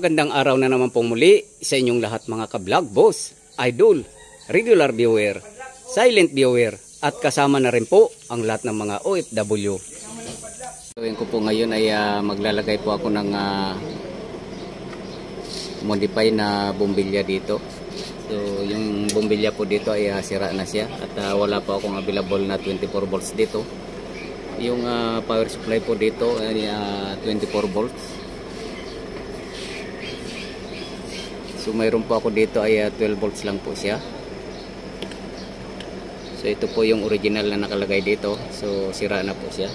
Gandang araw na naman pong muli sa inyong lahat mga ka-vlog, boss, idol, regular viewer, silent viewer, at kasama na rin po ang lahat ng mga OFW. Gawin ko po ngayon ay maglalagay po ako ng modify na bombilya dito. So yung bombilya po dito ay sira na siya at wala pa akong available na 24 volts dito. Yung power supply po dito ay 24 volts. So mayroon po ako dito ay 12 volts lang po siya. So ito po yung original na nakalagay dito. So sira na po siya.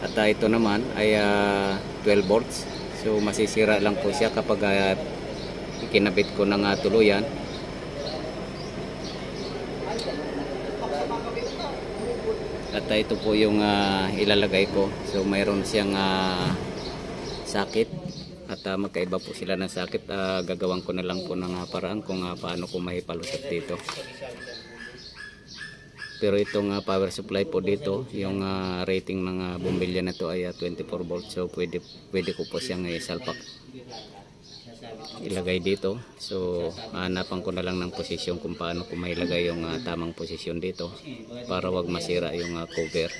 At ito naman ay 12 volts. So masisira lang po siya kapag ikinabit ko ng tuluyan. At ito po yung ilalagay ko. So mayroon siyang sakit. At magkaiba po sila ng sakit. Gagawan ko na lang po ng paraan kung paano ko mahipalusot dito. Pero itong power supply po dito, yung rating ng bombilya na to ay 24 volts. So pwede ko po siyang isalpak ilagay dito. So hanapan ko na lang ng posisyon kung paano ko mailagay yung tamang posisyon dito para wag masira yung cover.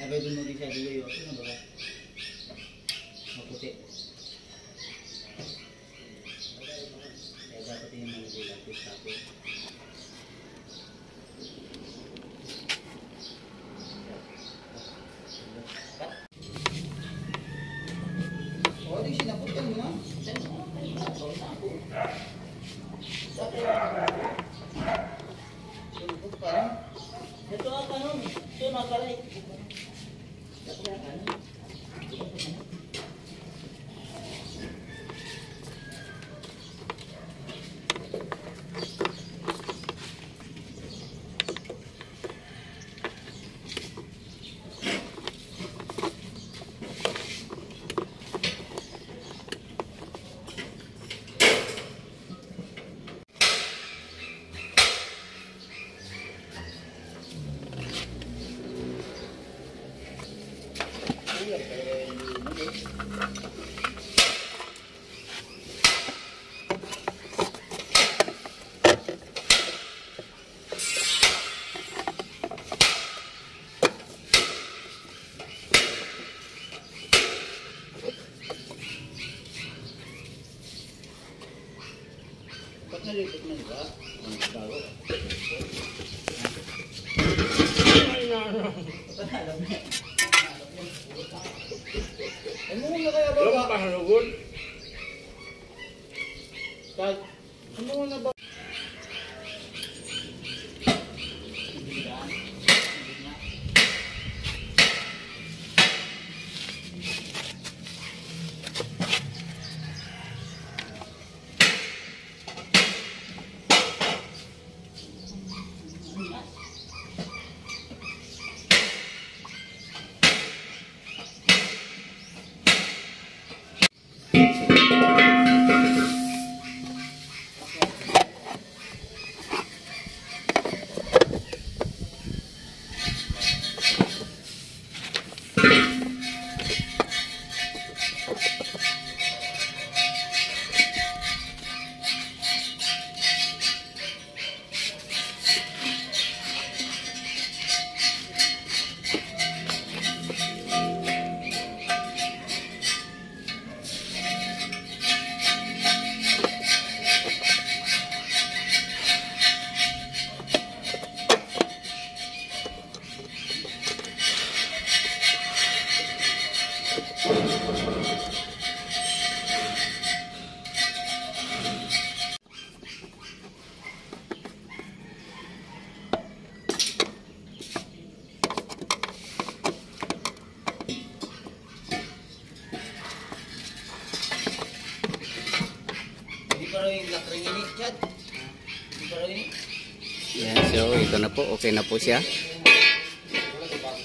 Yan, so ito na po, okay na po siya.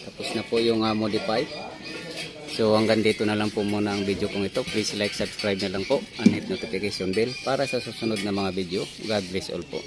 Tapos na po yung modify. So hanggang dito na lang po muna ang video kong ito. Please like, subscribe na lang po, and hit notification bell para sa susunod na mga video. God bless all po.